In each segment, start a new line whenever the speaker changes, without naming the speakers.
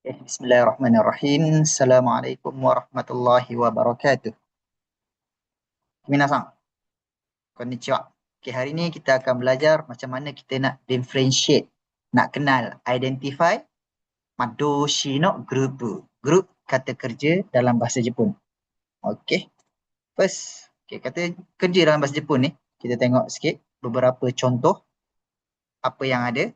Bismillahirrahmanirrahim. Assalamualaikum warahmatullahi wabarakatuh. Minasan, konnichiwa. Okay, hari ni kita akan belajar macam mana kita nak differentiate, nak kenal, identify madoshi no group. Group kata kerja dalam bahasa Jepun. Okay, first, okay, kata kerja dalam bahasa Jepun ni, kita tengok sikit beberapa contoh apa yang ada.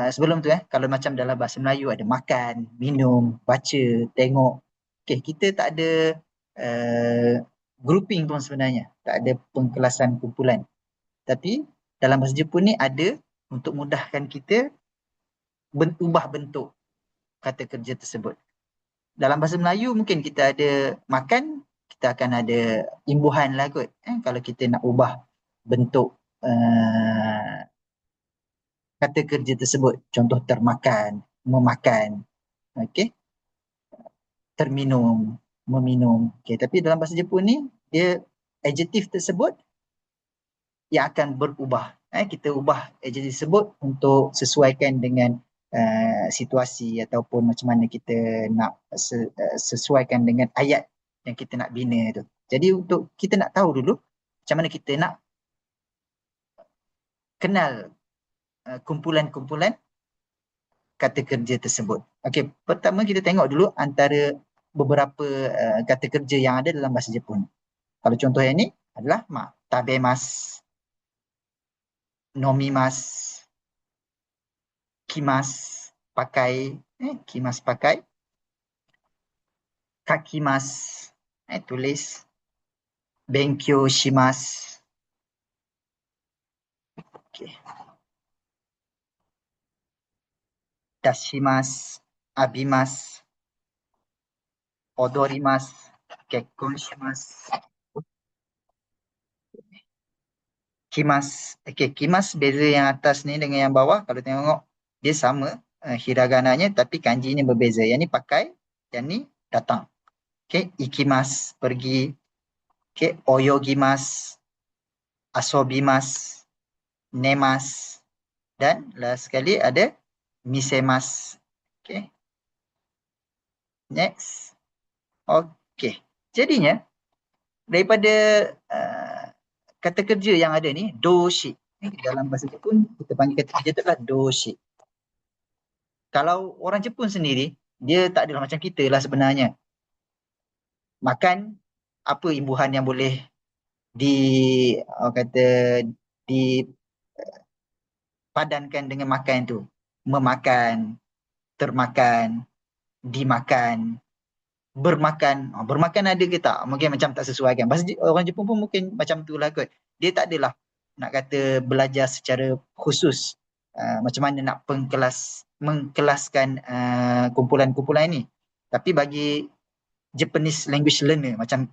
Sebelum tu kalau macam dalam bahasa Melayu ada makan, minum, baca, tengok. Okay, kita tak ada uh, grouping pun sebenarnya. Tak ada pengkelasan kumpulan. Tapi dalam bahasa Jepun ni ada untuk mudahkan kita ubah bentuk kata kerja tersebut. Dalam bahasa Melayu mungkin kita ada makan, kita akan ada imbuhan lah kot. Kalau kita nak ubah bentuk kata kerja tersebut. Contoh termakan, memakan, okey, terminum, meminum. Okey, tapi dalam bahasa Jepun ni dia adjektif tersebut yang akan berubah. Kita ubah adjektif tersebut untuk sesuaikan dengan situasi ataupun macam mana kita nak sesuaikan dengan ayat yang kita nak bina tu. Jadi untuk kita nak tahu dulu macam mana kita nak kenal kumpulan-kumpulan kata kerja tersebut. Okey, pertama kita tengok dulu antara beberapa kata kerja yang ada dalam bahasa Jepun. Kalau contoh yang ni adalah tabemasu, nomimasu, kimasu, pakai, kimasu pakai, kakimasu, tulis, benkyou shimasu. Okey. Dashimasu, abimasu, odorimasu, kekkon shimasu. Kimas. Okey, kimas beza yang atas ni dengan yang bawah. Kalau tengok dia sama hiragananya tapi kanjinya berbeza. Yang ni pakai, yang ni datang. Okey, ikimas pergi. Okey, oyogimas, asobimas, nemas, dan last sekali ada misemas. Okey. Next. Okey. Jadinya daripada kata kerja yang ada ni, doshi. Dalam bahasa Jepun, kita panggil kata kerja tu adalah doshi. Kalau orang Jepun sendiri, dia tak adalah macam kita lah sebenarnya. Makan, apa imbuhan yang boleh dipadankan dengan makan tu? Memakan, termakan, dimakan, bermakan. Bermakan ada ke tak? Mungkin macam tak sesuai kan. Bahasa orang Jepun pun mungkin macam tu lah kot. Dia tak adalah nak kata belajar secara khusus macam mana nak mengkelaskan kumpulan-kumpulan ini. Tapi bagi Japanese language learner macam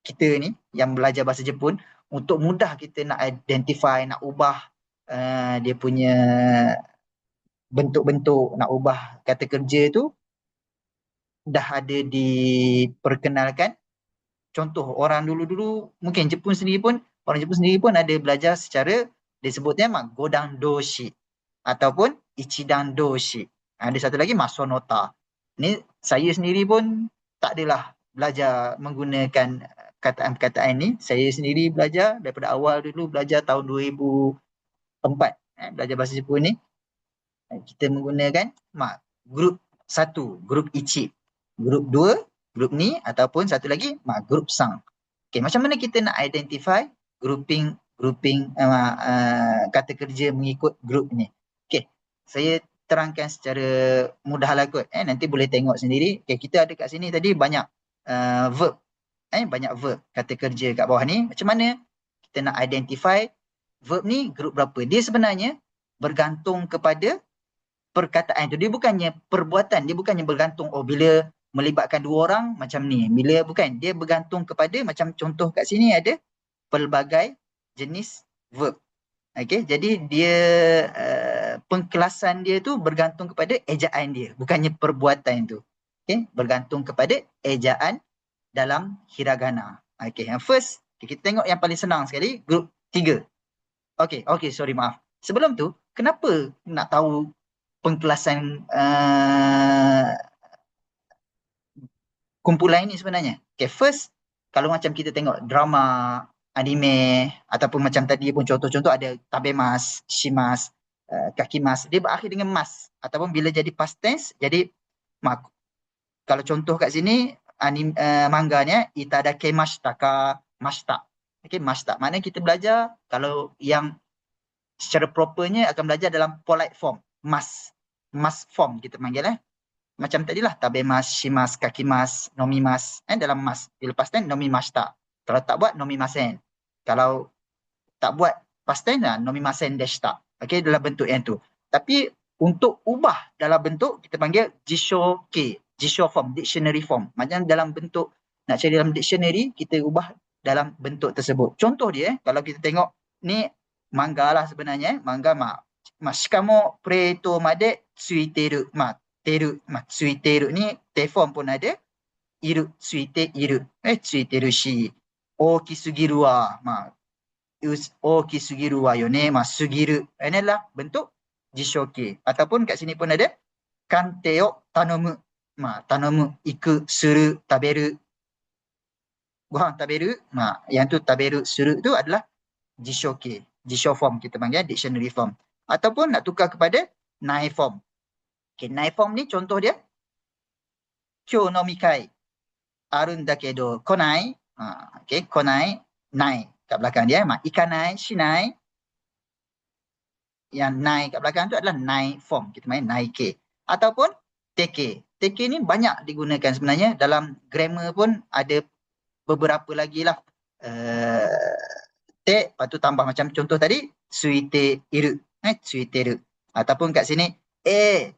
kita ni yang belajar bahasa Jepun, untuk mudah kita nak identify, nak ubah dia punya bentuk-bentuk, nak ubah kata kerja tu, dah ada diperkenalkan. Contoh orang dulu-dulu, mungkin orang Jepun sendiri pun ada belajar secara disebutnya godang doshi ataupun ichidan doshi. Ada satu lagi masonota. Ni saya sendiri pun tak adalah belajar menggunakan perkataan ni. Saya sendiri belajar daripada awal dulu, belajar tahun 2004 belajar bahasa Jepun ni. Kita menggunakan grup 1, grup ichi. Grup 2, grup ni, ataupun satu lagi grup sang. Okay, macam mana kita nak identify grouping kata kerja mengikut grup ni? Okay, saya terangkan secara mudah lah kot. Nanti boleh tengok sendiri. Okay, kita ada kat sini tadi banyak verb. Banyak verb kata kerja kat bawah ni. Macam mana kita nak identify verb ni grup berapa? Dia sebenarnya bergantung kepada perkataan tu. Dia bukannya perbuatan, dia bukannya bergantung bila melibatkan dua orang macam ni. Bila bukan, dia bergantung kepada macam contoh kat sini ada pelbagai jenis verb. Okey, jadi dia pengkelasan dia tu bergantung kepada ejaan dia, bukannya perbuatan tu. Okey, bergantung kepada ejaan dalam hiragana. Okey, yang first, kita tengok yang paling senang sekali, grup 3. Okey, sorry maaf. Sebelum tu, kenapa nak tahu pengkelasan kumpulan ini sebenarnya. Okay, first, kalau macam kita tengok drama, anime, ataupun macam tadi pun contoh-contoh ada tabemas, shimas, kakimas. Dia berakhir dengan mas. Ataupun bila jadi past tense, jadi mak. Kalau contoh kat sini, mangganya, itadake mashita ka mashita. Okay, mashita. Maknanya kita belajar, kalau yang secara propernya akan belajar dalam polite form. Mas. Mas form kita panggil macam tadilah tabemas, shimas, kakimas, nomimas dalam mas. Bila past tense nomimashita. Kalau tak buat nomimasen. Kalau tak buat past tense nomimasen deshita. Okey, dalam bentuk yang tu. Tapi untuk ubah dalam bentuk kita panggil jishoke, jisho form, dictionary form. Macam dalam bentuk nak cari dalam dictionary kita ubah dalam bentuk tersebut. Contoh dia kalau kita tengok ni manga lah sebenarnya, manga shikamo preto made tsuiteru. Teru, tsuiteru ni te form pun ada. Iru, tsuite iru. Tsuiteru shi. Oki sugiru wa. Oki sugiru wa yo ne. Sugiru. Ini adalah bentuk jishoke. Ataupun kat sini pun ada. Kante o tanomu. Tanomu, iku, suru, taberu. Gohan taberu. Yang tu taberu, suru tu adalah jishoke. Jisho form kita panggil, dictionary form. Ataupun nak tukar kepada nai form. Okay, nai form ni contoh dia. Kyou no mikai arun dakedo konai. Okay, konai, nai kat belakang dia. Ikanai, shinai. Yang nai kat belakang tu adalah nai form. Kita main nai ke. Ataupun teke. Teke ni banyak digunakan sebenarnya. Dalam grammar pun ada beberapa lagi lah. Te, lepas tu tambah macam contoh tadi. Suite iru. Suiteru. Ataupun kat sini.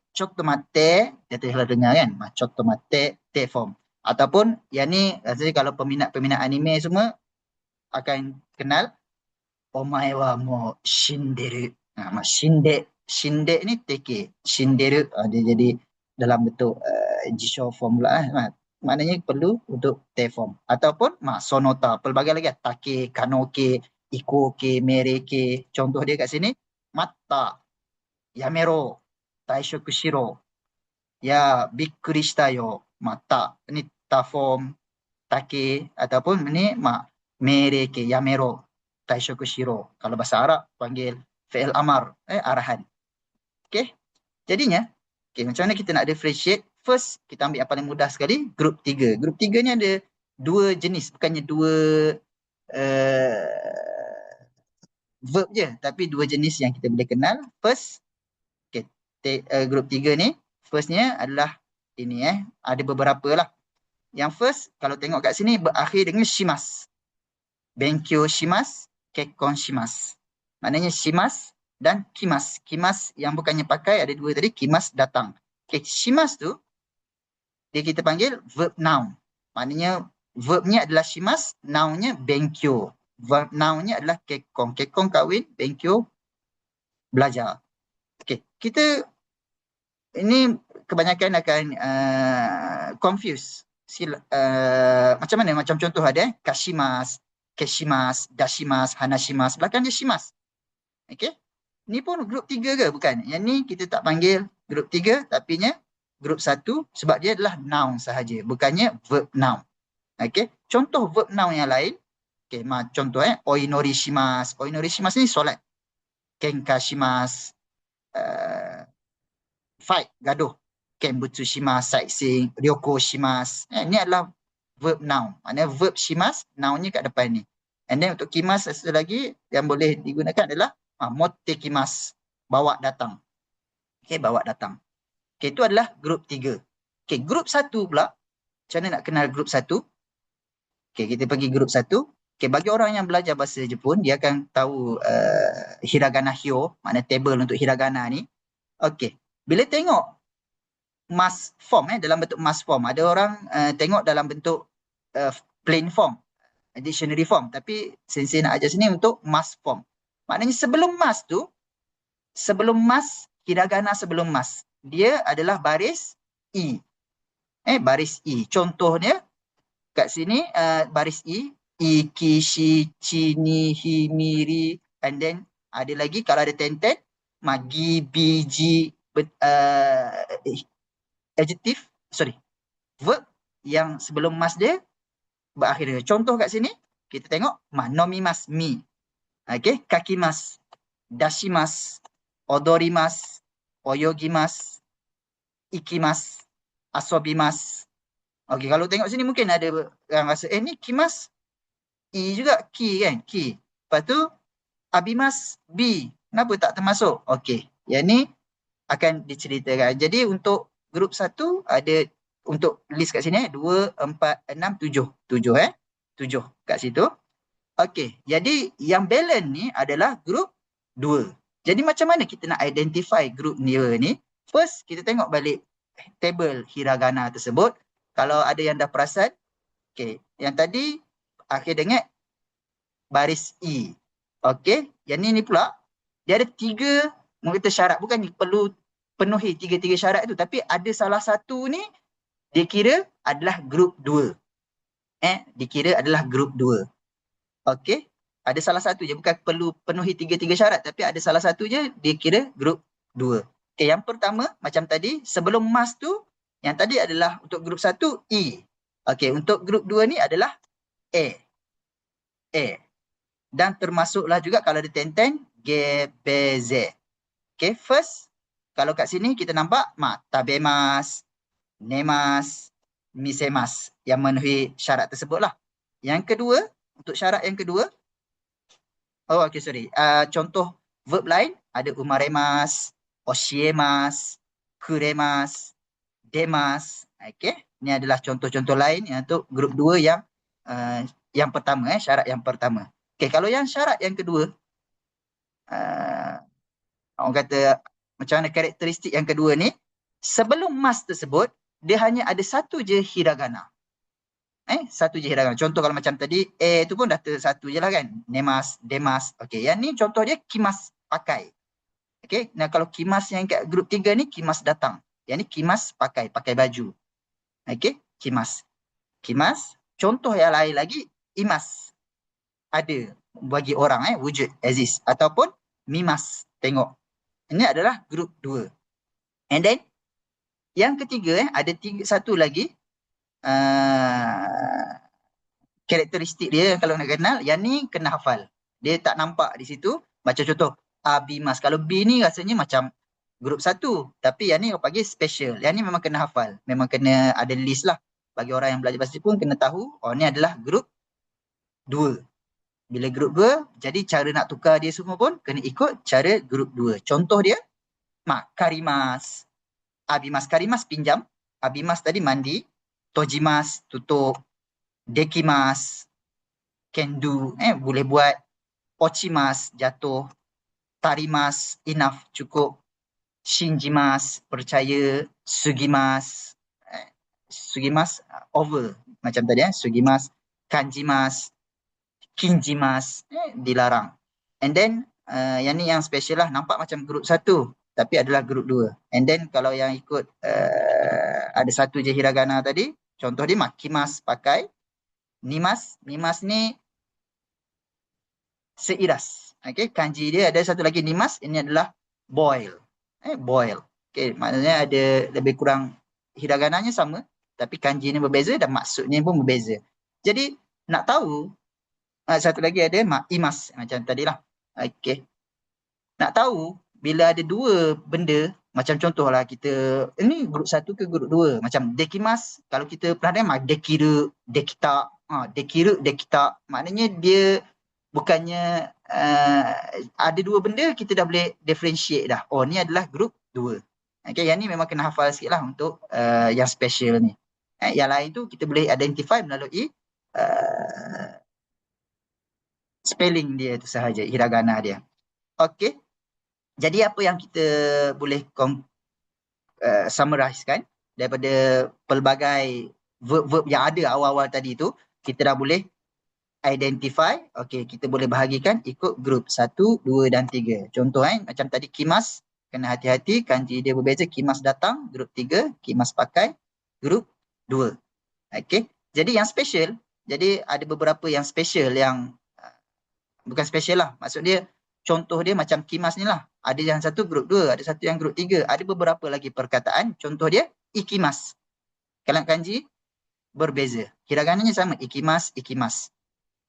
Chotto matte, dia telah dengar kan? Chotto matte, te form. Ataupun yang ni rasanya kalau peminat-peminat anime semua akan kenal omae wa mo shinderu. Shinde ni teke. Shinderu dia jadi dalam bentuk jisho form pula maknanya perlu untuk te form. Ataupun sonota, pelbagai lagi take, kanoke, ikoke, mereke. Contoh dia kat sini matta, yamero, taishoku shiro. Ya, bikkuri shita yo. Ta. Ini ta form, take. Ataupun ini mereke, yamero, taishoku shiro. Kalau bahasa Arab panggil fi'il amar, arahan. Okay. Jadinya, macam mana kita nak differentiate? First, kita ambil yang paling mudah sekali, grup 3. Grup 3 ni ada dua jenis, bukannya dua verb je, tapi dua jenis yang kita boleh kenal. First, grup 3 ni, firstnya adalah ini ada beberapa lah. Yang first, kalau tengok kat sini, berakhir dengan shimas. Benkyou shimas, kekkon shimas. Maknanya shimas dan kimas. Kimas yang bukannya pakai, ada dua tadi, kimas datang. Okay, shimas tu, dia kita panggil verb noun. Maknanya verbnya adalah shimas, nounnya benkyou. Verb nounnya adalah kekkon. Kekkon kahwin, benkyou belajar. Okay, kita ini kebanyakan akan confuse. Macam mana? Macam contoh ada kashimas, keshimas, dashimas, hanashimas. Belakang dia shimas. Okay. Ni pun grup 3 ke? Bukan. Yang ni kita tak panggil grup 3 tapi grup 1 sebab dia adalah noun sahaja. Bukannya verb noun. Okay. Contoh verb noun yang lain. Okay. Contoh oinori shimas. Oinori shimas ni solat. Kenka shimas. Fight, gaduh. Kenbutsu shimas, sightseeing, ryoko shimas. Ini adalah verb noun. Maknanya verb shimas, nounnya kat depan ni. And then untuk kimas satu lagi yang boleh digunakan adalah motte kimas, bawa datang. Okay, bawa datang. Okay, itu adalah grup 3. Okay, grup 1 pula. Macam mana nak kenal grup 1? Okay, kita pergi grup 1. Okay, bagi orang yang belajar bahasa Jepun, dia akan tahu hiragana hyo, maknanya table untuk hiragana ni. Okay, bila tengok mass form dalam bentuk mass form, ada orang tengok dalam bentuk plain form, dictionary form, tapi sensei nak ajar sini untuk mass form. Maknanya sebelum mass tu, sebelum mass, hiragana sebelum mass, dia adalah baris I. Baris I. Contohnya kat sini baris I, iki, shi, chi, ni, hi, miri, and then ada lagi kalau ada tenten, gi, biji, adjektif, verb yang sebelum mas dia berakhir dengan. Contoh kat sini, kita tengok nomimas, mi. Okey, kakimas, dashimas, odorimas, oyogimas, ikimas, asobimas. Okey, kalau tengok sini mungkin ada yang rasa, ni kimas, i juga, ki kan, ki. Lepas tu, abimas, b. Kenapa tak termasuk? Okey, yang ni akan diceritakan. Jadi untuk grup 1 ada, untuk list kat sini 2, 4, 6, 7. 7 7 kat situ. Okey, jadi yang balance ni adalah grup 2. Jadi macam mana kita nak identify grup ni? First, kita tengok balik table hiragana tersebut. Kalau ada yang dah perasan, okey, yang tadi akhir dengan baris E. Okey, yang ni pula dia ada 3 mengata syarat, bukan perlu penuhi 3 syarat tu, tapi ada salah satu ni dia kira adalah grup 2. Dikira adalah grup 2. Okey, ada salah satu je, bukan perlu penuhi 3 syarat, tapi ada salah satu je dia kira grup 2. Okey, yang pertama macam tadi, sebelum mas tu yang tadi adalah untuk grup 1 E. Okey, untuk grup 2 ni adalah A. Dan termasuklah juga kalau ada ten-ten, G, B, Z. Okey, first kalau kat sini kita nampak tabemas, nemas, misemas yang memenuhi syarat tersebut lah. Yang kedua, untuk syarat yang kedua, contoh verb lain ada umaremas, oshiemas, kuremas, demas. Okey, ini adalah contoh-contoh lain yang untuk grup 2 yang pertama, syarat yang pertama. Okey, kalau yang syarat yang kedua, orang kata macam mana karakteristik yang kedua ni, sebelum mas tersebut dia hanya ada satu je hiragana. Satu je hiragana. Contoh kalau macam tadi, A tu pun dah satu je lah kan. Nemas, demas. Okey, yang ni contoh dia kimas, pakai. Okey, nah kalau kimas yang kat grup 3 ni, kimas datang. Yang ni kimas, pakai baju. Okey, kimas. Kimas. Contoh yang lain lagi, imas. Ada bagi orang, wujud, exist. Ataupun mimas, tengok. Ini adalah grup 2. And then, yang ketiga, ada satu lagi, karakteristik dia kalau nak kenal, yang ni kena hafal. Dia tak nampak di situ. Macam contoh, abimas. Kalau B ni rasanya macam grup 1. Tapi yang ni orang panggil special. Yang ni memang kena hafal. Memang kena ada list lah. Bagi orang yang belajar bahasa Jepun kena tahu, ni adalah grup 2. Bila grup 2, jadi cara nak tukar dia semua pun kena ikut cara grup 2. Contoh dia, karimas. Abimas, karimas pinjam. Abimas tadi mandi. Tojimas, tutup. Dekimas, can do, boleh buat. Ochimas, jatuh. Tarimas, enough, cukup. Shinjimas, percaya. Sugimas, sugimas, over. Macam tadi, sugimas. Kanjimas, kinjimas, dilarang. And then, yang ni yang special lah. Nampak macam grup 1, tapi adalah grup 2. And then, kalau yang ikut ada satu je hiragana tadi, contoh dia kimas, pakai. Nimas ni seiras. Okey, kanji dia ada satu lagi nimas, ini adalah boil. Boil. Okey, maknanya ada lebih kurang hiragananya sama, tapi kanji ni berbeza dan maksudnya pun berbeza. Jadi nak tahu, satu lagi ada imas macam tadilah. Okey. Nak tahu bila ada dua benda, macam contohlah kita, ini grup 1 ke grup 2. Macam dekimas, kalau kita pernah dengar dekiru, dekita. Dekiru, dekita. Maknanya dia bukannya ada dua benda, kita dah boleh differentiate dah. Ni adalah grup 2. Okay, yang ni memang kena hafal sikit lah untuk yang special ni. Yang lain tu kita boleh identify melalui spelling dia tu sahaja, hiragana dia. Okay. Jadi apa yang kita boleh summarize kan daripada pelbagai verb-verb yang ada awal-awal tadi tu, kita dah boleh identify. Okay, kita boleh bahagikan ikut grup 1, 2 dan 3. Contoh macam tadi kimas, kena hati-hati, kanji dia berbeza. Kimas datang, grup 3. Kimas pakai, grup 2. Okay, jadi yang special, jadi ada beberapa yang special yang bukan special lah, maksud dia contoh dia macam kimas ni lah. Ada yang satu grup 2, ada satu yang grup 3. Ada beberapa lagi perkataan. Contoh dia, ikimas. Kalam kanji berbeza. Hiragananya sama, ikimas, ikimas.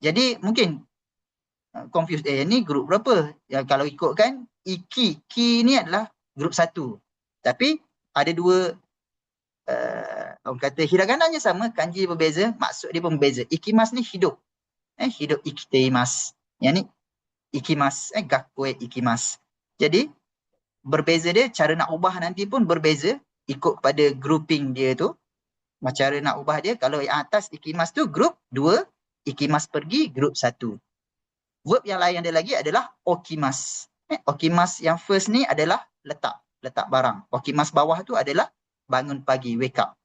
Jadi mungkin confused, ni grup berapa? Ya, kalau ikutkan, ki ni adalah grup 1. Tapi ada dua, orang kata hiragananya sama, kanji berbeza, maksud dia pun berbeza. Ikimas ni hidup. Hidup ikiteimas. Yang ni ikimas, gakue ikimas. Jadi berbeza dia, cara nak ubah nanti pun berbeza ikut pada grouping dia tu. Cara nak ubah dia, kalau yang atas ikimas tu grup 2, ikimas pergi grup 1. Verb yang lain ada lagi adalah okimas. Okimas yang first ni adalah letak barang. Okimas bawah tu adalah bangun pagi, wake up.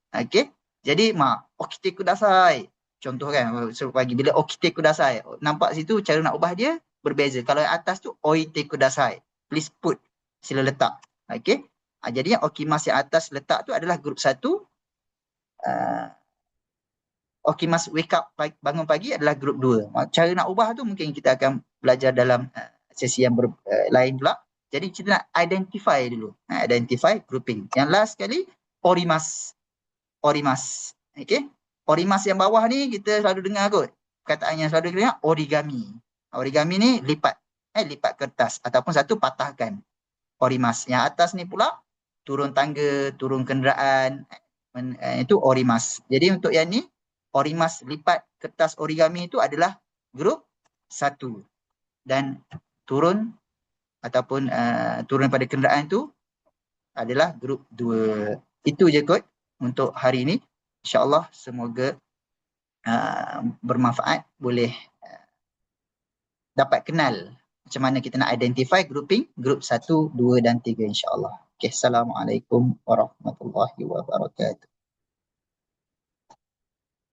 Okay. Jadi, okite kudasai. Contoh kan, suruh pagi. Bila okite kudasai, nampak situ cara nak ubah dia berbeza. Kalau yang atas tu, oite kudasai. Please put. Sila letak. Okay. Jadi, yang okimas yang atas letak tu adalah grup 1. Okimas wake up, bangun pagi adalah grup 2. Cara nak ubah tu mungkin kita akan belajar dalam sesi yang lain pula. Jadi kita nak identify dulu. Identify grouping. Yang last sekali, orimas. Orimas. Okay. Orimas yang bawah ni kita selalu dengar kot. Perkataan yang selalu dengar, origami. Origami ni lipat. Lipat kertas. Ataupun satu patahkan. Orimas. Yang atas ni pula, turun tangga, turun kenderaan. Itu orimas. Jadi untuk yang ni, orimas lipat kertas origami itu adalah grup 1. Dan turun ataupun turun pada kenderaan itu adalah grup 2. Itu je kot untuk hari ini. InsyaAllah semoga bermanfaat. Boleh dapat kenal macam mana kita nak identify grouping grup 1, 2 dan 3 insyaAllah. Okay, Assalamualaikum warahmatullahi wabarakatuh.